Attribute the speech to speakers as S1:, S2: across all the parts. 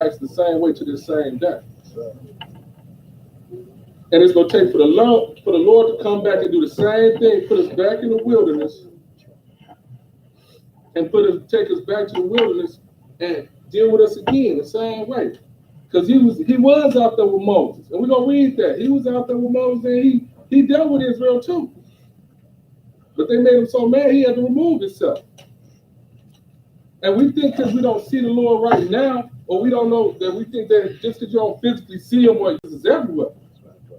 S1: acts the same way to this same day. And it's going to take for the Lord to come back and do the same thing, put us back in the wilderness, and take us back to the wilderness and deal with us again the same way. Because he was out there with Moses. And we're going to read that. He was out there with Moses, and he dealt with Israel too. But they made him so mad he had to remove himself. And we think because we don't see the Lord right now, or we don't know that we think that just because you don't physically see him, or this is everywhere.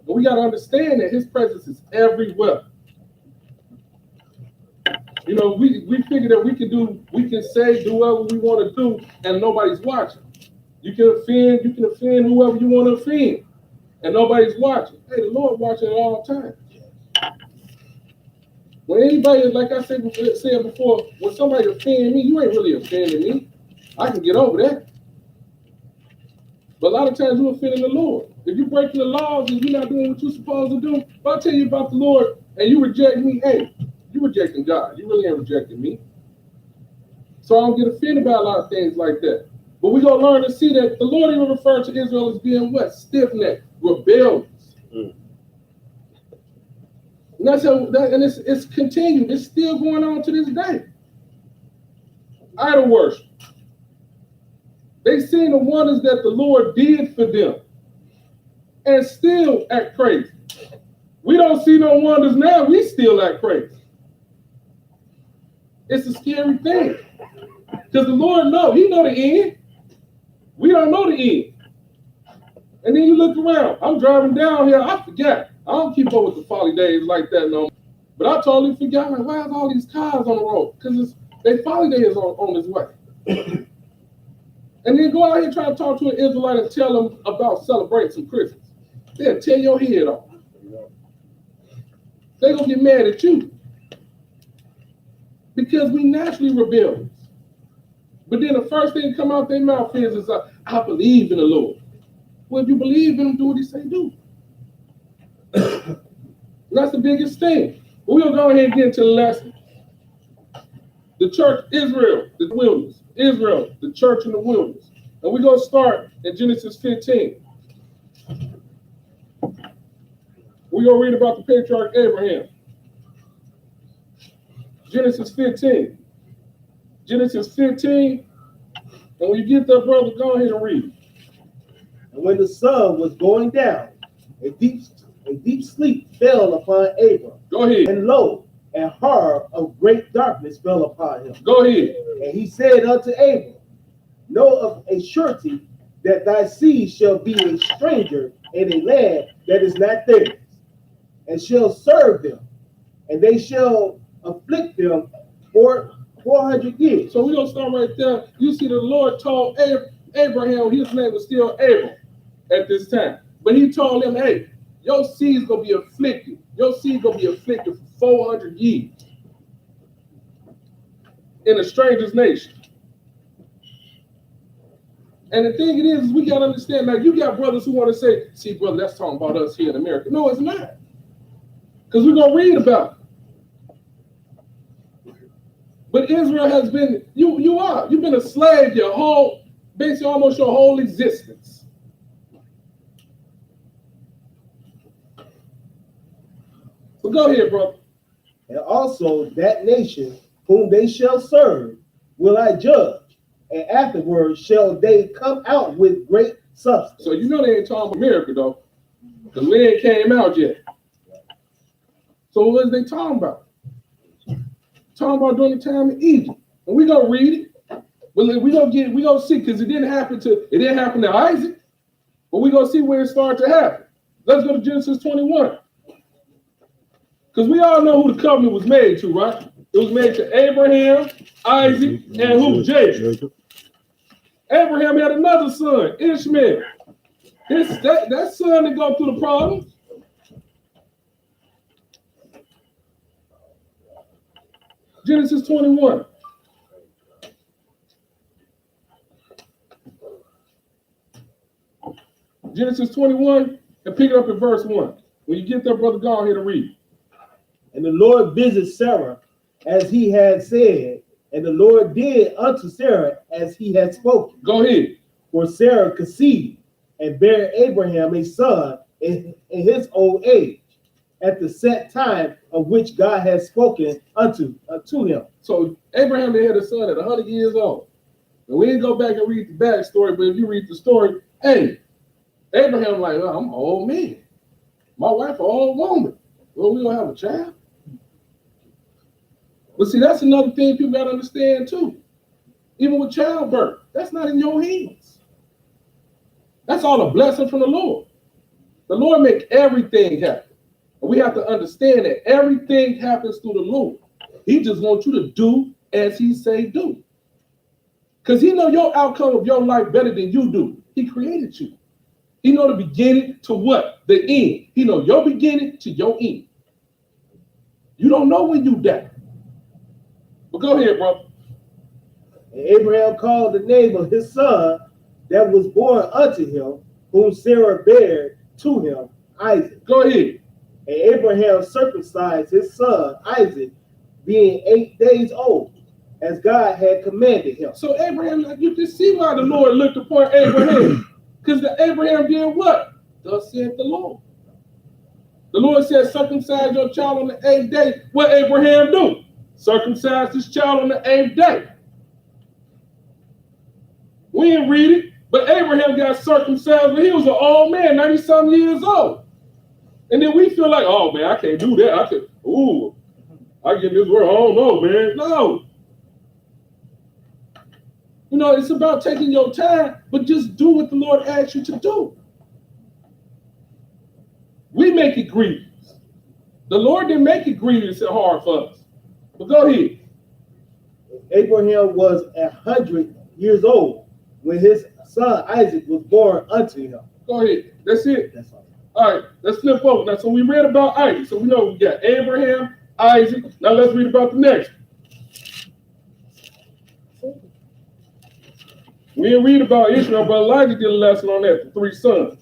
S1: But we got to understand that his presence is everywhere. You know, we figure that we can say, do whatever we want to do, and nobody's watching. You can offend whoever you want to offend, and nobody's watching. Hey, the Lord watching at all times. When anybody, like I said before, when somebody offends me, you ain't really offending me. I can get over that. But a lot of times you're offending the Lord. If you're breaking the laws and you're not doing what you're supposed to do, if I tell you about the Lord and you reject me, hey, you're rejecting God. You really ain't rejecting me. So I don't get offended by a lot of things like that. But we're going to learn to see that the Lord even referred to Israel as being what? Stiff-necked, rebellious. And it's continued. It's still going on to this day. Idol worship. They seen the wonders that the Lord did for them and still act crazy. We don't see no wonders now. We still act crazy. It's a scary thing. Because the Lord knows. He know the end. We don't know the end. And then you look around. I'm driving down here. I forget. I don't keep up with the folly days like that no more. But I totally forgot. Like, why is all these cars on the road? Because they folly day is on this way. And then go out here and try to talk to an Israelite and tell them about celebrating some Christmas. They'll tear your head off. They're going to get mad at you. Because we naturally rebellious. But then the first thing that come out their mouth is I believe in the Lord. Well, if you believe in him, do what he say do. That's the biggest thing. We're going to go ahead and get into the lesson. The church, Israel, the wilderness. Israel, the church in the wilderness. And we're going to start in Genesis 15. We're going to read about the patriarch Abraham. Genesis 15. Genesis 15. And when you get there, brother, go ahead and read.
S2: And when the sun was going down, a deep sleep fell upon Abram.
S1: Go ahead.
S2: And lo, a horror of great darkness fell upon him.
S1: Go ahead.
S2: And he said unto Abram, know of a surety that thy seed shall be a stranger in a land that is not theirs, and shall serve them, and they shall afflict them for 400 years.
S1: So we're going to start right there. You see, the Lord told Abraham, his name was still Abram at this time. But he told him, hey, your seed's going to be afflicted. Your seed's going to be afflicted for 400 years in a stranger's nation. And the thing it is we got to understand, like, you got brothers who want to say, see, brother, that's talking about us here in America. No, it's not. Because we're going to read about it. But Israel has been, you've been a slave basically almost your whole existence. So go ahead, brother.
S2: And also that nation whom they shall serve will I judge, and afterwards shall they come out with great substance.
S1: So you know they ain't talking about America though, because we ain't came out yet. So what is they talking about? Talking about during the time in Egypt, and we gonna read it. But we gonna see, because it didn't happen to Isaac, but we gonna see where it started to happen. Let's go to Genesis 21, because we all know who the covenant was made to, right? It was made to Abraham, Isaac, and who? Jacob. Abraham had another son, Ishmael. That son didn't go through the problems. Genesis 21. Genesis 21, and pick it up at verse 1. When you get there, brother, go ahead and read.
S2: And the Lord visited Sarah as he had said, and the Lord did unto Sarah as he had spoken.
S1: Go ahead.
S2: For Sarah conceived and bare Abraham a son in his old age, at the set time of which God had spoken unto him.
S1: So Abraham had a son at 100 years old. And we didn't go back and read the backstory, but if you read the story, hey, Abraham like, oh, I'm an old man. My wife an old woman. Well, we don't have a child. But see, that's another thing people got to understand too. Even with childbirth, that's not in your hands. That's all a blessing from the Lord. The Lord make everything happen. And we have to understand that everything happens through the Lord. He just wants you to do as he say do. Because he know your outcome of your life better than you do. He created you. He know the beginning to what? The end. He know your beginning to your end. You don't know when you die. But go ahead, bro.
S2: And Abraham called the name of his son that was born unto him, whom Sarah bare to him, Isaac.
S1: Go ahead.
S2: And Abraham circumcised his son Isaac, being 8 days old, as God had commanded him.
S1: So Abraham, like, you can see why the Lord looked upon Abraham. Because Abraham did what? Thus said the Lord. The Lord said, circumcise your child on the 8th day. What Abraham do? Circumcise his child on the 8th day. We didn't read it, but Abraham got circumcised when he was an old man, 90-some years old. And then we feel like, oh man, I can't do that. I get this word. I don't know, man. No. You know, it's about taking your time, but just do what the Lord asks you to do. We make it grievous. The Lord didn't make it grievous and hard for us. But go ahead.
S2: Abraham was 100 years old when his son Isaac was born unto him.
S1: Go ahead. That's it.
S2: That's all.
S1: All right, let's flip over. Now, so we read about Isaac. So we know we got Abraham, Isaac. Now let's read about the next. We didn't read about Ishmael, but Elijah did a lesson on that, the 3 sons.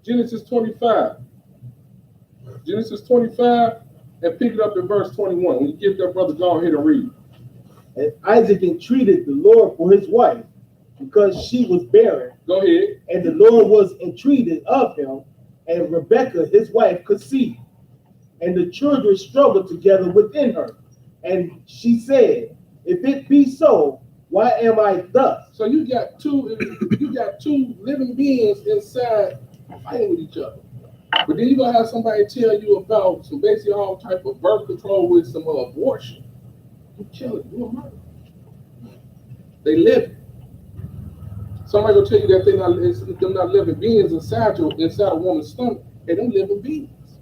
S1: Genesis 25. Genesis 25, and pick it up in verse 21. When you get that, brother, go ahead and read.
S2: And Isaac entreated the Lord for his wife, because she was barren.
S1: Go ahead.
S2: And the Lord was entreated of him, and Rebekah his wife conceived. And the children struggled together within her. And she said, if it be so, why am I thus?
S1: So you got two living beings inside fighting with each other. But then you're gonna have somebody tell you about some basically all type of birth control with some abortion. You killing, you a murder. They live. Somebody gonna tell you that they're not living beings inside a woman's stomach. They don't living beings.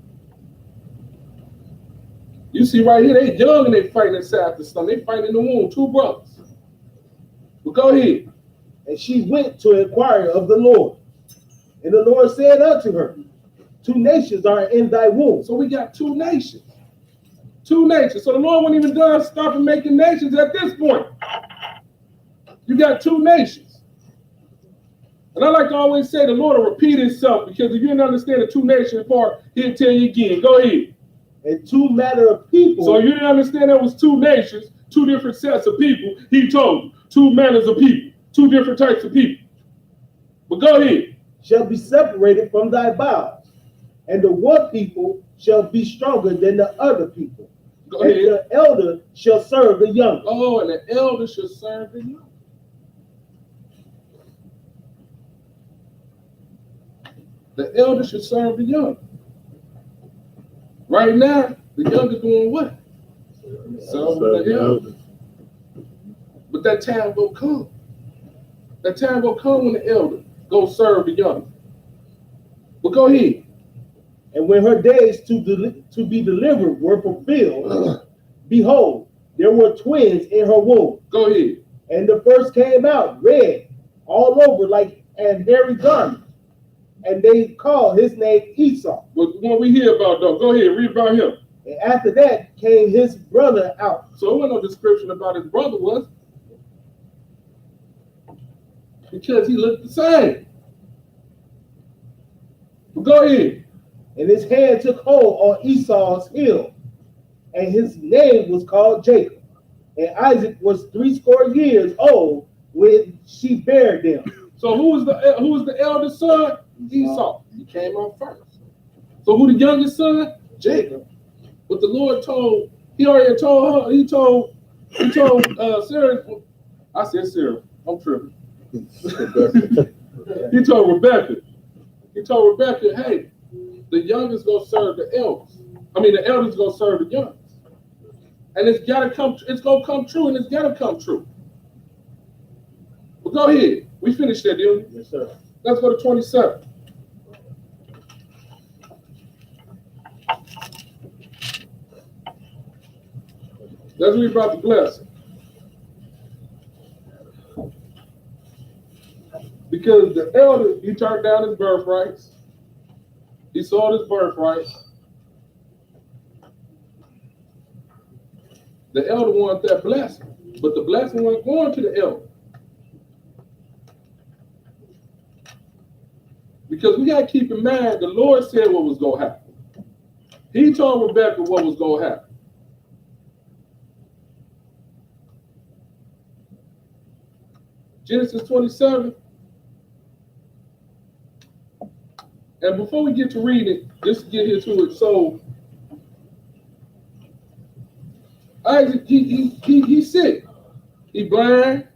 S1: You see right here, they young and they fighting inside the stomach. They fighting in the womb, 2 brothers. But go ahead.
S2: And she went to inquire of the Lord. And the Lord said unto her, 2 nations are in thy womb.
S1: So we got 2 nations. 2 nations. So the Lord wasn't even done stopping making nations at this point. You got 2 nations. And I like to always say the Lord will repeat himself, because if you didn't understand the 2 nations part, he'll tell you again. Go ahead.
S2: And 2 matter of people.
S1: So you didn't understand there was 2 nations, 2 different sets of people. He told you 2 manners of people, 2 different types of people. But go ahead.
S2: Shall be separated from thy bowels, and the one people shall be stronger than the other people.
S1: Go ahead.
S2: And the elder shall serve the younger.
S1: Oh, and the elder shall serve the young. The elder should serve the young. Right now, the young is doing what? Serving the elder. But that time will come. That time will come when the elder go serve the young. But go ahead.
S2: And when her days to be delivered were fulfilled, behold, there were twins in her womb.
S1: Go ahead.
S2: And the first came out red all over like an hairy garment. And they called his name Esau.
S1: But what we hear about, though, go ahead, read about him.
S2: And after that came his brother out.
S1: So what no description about his brother was. Because he looked the same. But go ahead.
S2: And his hand took hold on Esau's heel, and his name was called Jacob. And Isaac was 80 years old when she bare them.
S1: So who was the eldest son? Esau. He came out first. So who the youngest son? Jacob. But the Lord told, he already told her, he told Sarah, I said Sarah, I'm tripping. He told Rebecca, hey, the youngest gonna serve the eldest. I mean, the eldest gonna serve the youngest. And it's gonna come true, and it's gotta come true. But go ahead. We finished that, didn't we?
S2: Yes, sir.
S1: Let's go to 27. Let's read about the blessing. Because the elder, he turned down his birthrights. He sold his birthright. The elder wanted that blessing, but the blessing wasn't going to the elder. Because we got to keep in mind, the Lord said what was going to happen. He told Rebecca what was going to happen. Genesis 27. And before we get to read it, just to get here to it, so Isaac, he's sick. He blind.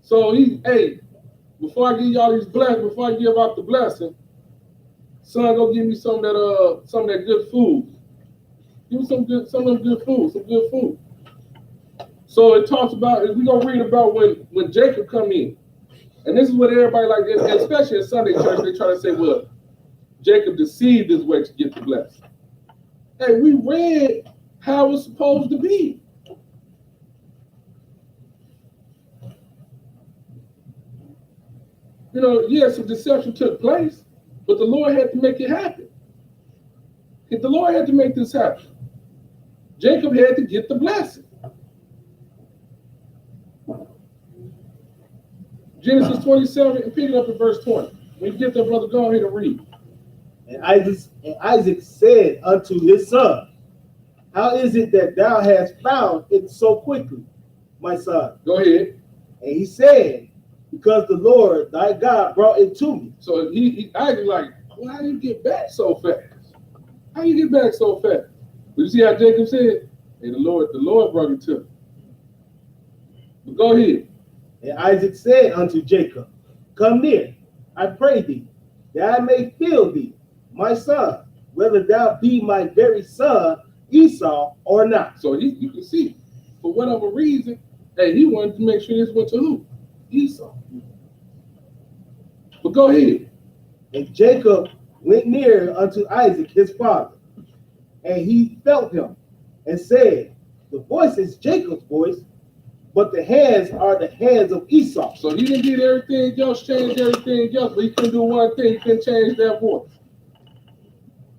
S1: So before I give y'all these blessings, before I give out the blessing, son, go give me some of that good food. Give me some of them good food. So it talks about, we're gonna read about when Jacob come in. And this is what everybody like, especially in Sunday church, they try to say, well, Jacob deceived his way to get the blessing. Hey, we read how it's supposed to be. You know, yes, some deception took place, but the Lord had to make it happen. The Lord had to make this happen. Jacob had to get the blessing. Genesis 27, and pick it up at verse 20. When you get there, brother, go ahead and read.
S2: And Isaac said unto his son, how is it that thou hast found it so quickly, my son?
S1: Go ahead.
S2: And he said, because the Lord thy God brought it to me.
S1: So Isaac like, well, how do you get back so fast? How you get back so fast? But you see how Jacob said, hey, the Lord brought it to me. But go ahead.
S2: And Isaac said unto Jacob, come near, I pray thee, that I may feel thee, my son, whether thou be my very son Esau or not.
S1: So you can see, for whatever reason, hey, he wanted to make sure this went to who? Esau. But go ahead.
S2: And Jacob went near unto Isaac his father, and he felt him, and said, the voice is Jacob's voice, but the hands are the hands of Esau.
S1: So he didn't get everything else, change everything else, but he couldn't do one thing, he couldn't change that voice.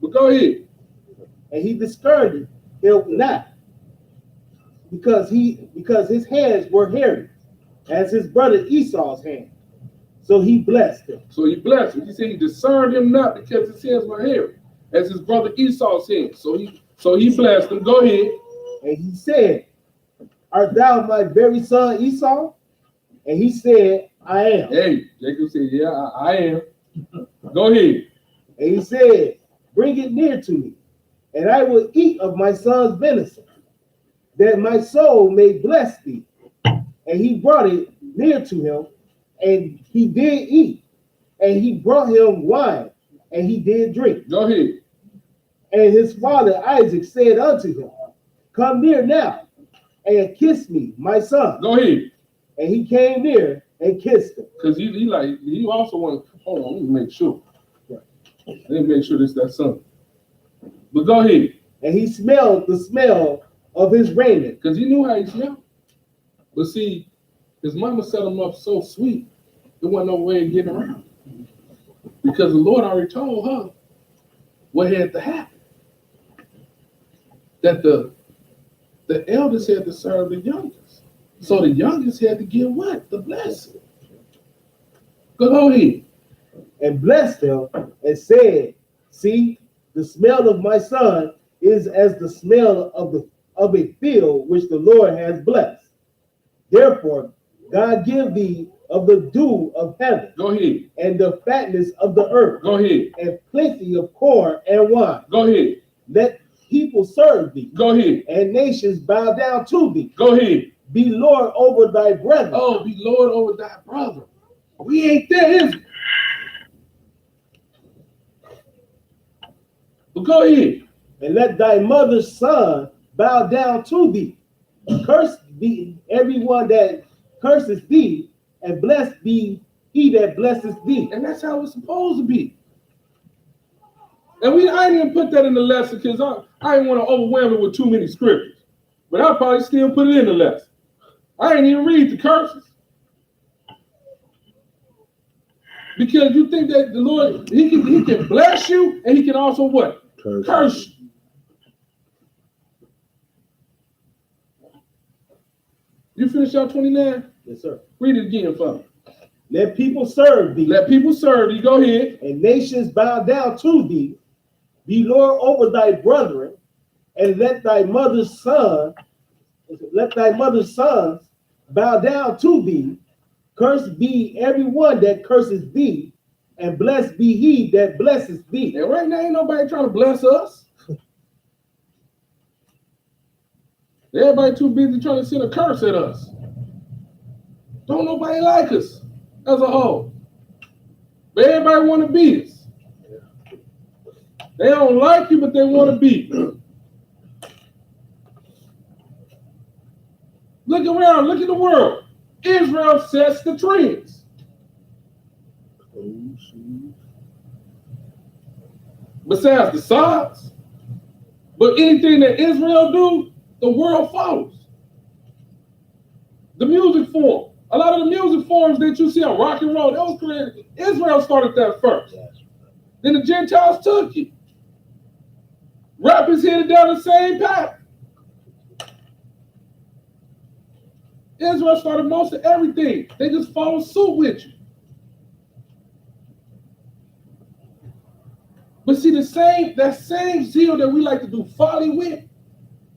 S1: But go ahead.
S2: And he discarded him not, because his hands were hairy, as his brother Esau's hand. So he blessed him.
S1: So he blessed him. He said he discerned him not because his hands were hairy, as his brother Esau's hands. So he blessed him. Go ahead.
S2: And he said, art thou my very son Esau? And he said, I am.
S1: Hey, Jacob said, yeah, I am. Go ahead.
S2: And he said, bring it near to me, and I will eat of my son's venison, that my soul may bless thee. And he brought it near to him, and he did eat. And he brought him wine, and he did drink.
S1: Go ahead.
S2: And his father Isaac said unto him, come near now, and kiss me, my son.
S1: Go ahead.
S2: And he came near and kissed him.
S1: Because he also wanted, hold on, let me make sure. Let me make sure this that son. But go ahead.
S2: And he smelled the smell of his raiment.
S1: Because he knew how he smelled. But see, his mama set him up so sweet, there wasn't no way of getting around. Because the Lord already told her what had to happen. That the eldest had to serve the youngest. So the youngest had to get what? The blessing. Go ahead.
S2: And blessed them and said, see, the smell of my son is as the smell of a field which the Lord has blessed. Therefore, God give thee of the dew of heaven
S1: Go ahead.
S2: and the fatness of the earth
S1: Go ahead.
S2: and plenty of corn and wine.
S1: Go ahead.
S2: Let people serve thee
S1: Go ahead.
S2: and nations bow down to thee.
S1: Go ahead.
S2: Be Lord over thy brethren.
S1: Oh, be Lord over thy brother. We ain't there, is it? But go ahead.
S2: And let thy mother's son bow down to thee. Curse be everyone that curses thee, and blessed be he that blesses thee.
S1: And that's how it's supposed to be. And I didn't even put that in the lesson because I didn't want to overwhelm it with too many scriptures. But I'll probably still put it in the lesson. I didn't even read the curses. Because you think that the Lord, he can bless you and he can also what? Curse you. You finish out 29?
S2: Yes, sir.
S1: Read it again for me.
S2: Let people serve thee,
S1: Let people serve you. Go ahead.
S2: and nations bow down to thee. Be Lord over thy brethren, and let thy mother's sons bow down to thee. Cursed be everyone that curses thee, and blessed be he that blesses thee.
S1: And right now, ain't nobody trying to bless us. Everybody too busy trying to send a curse at us. Don't nobody like us as a whole. But everybody want to beat us. They don't like you, but they want to beat you. Look around, look at the world. Israel sets the trends. Besides the sides. But anything that Israel do, the world follows. The music form. A lot of the music forms that you see on rock and roll, that was created. Israel started that first. Then the Gentiles took it. Rap is headed down the same path. Israel started most of everything. They just follow suit with you. But see, that same zeal that we like to do folly with,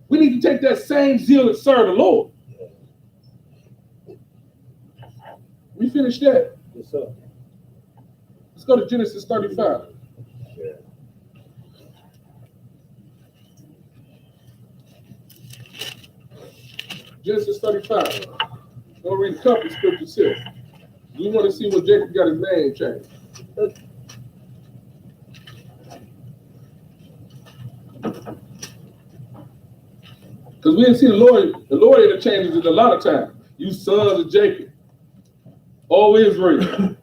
S1: we need to take that same zeal and serve the Lord. We finished that.
S2: Yes, sir.
S1: Let's go to Genesis 35. Genesis 35. I'm going to read a couple of scriptures here. We want to see what Jacob got his name changed. Because we didn't see the Lord interchanges it a lot of times. You sons of Jacob. O Israel.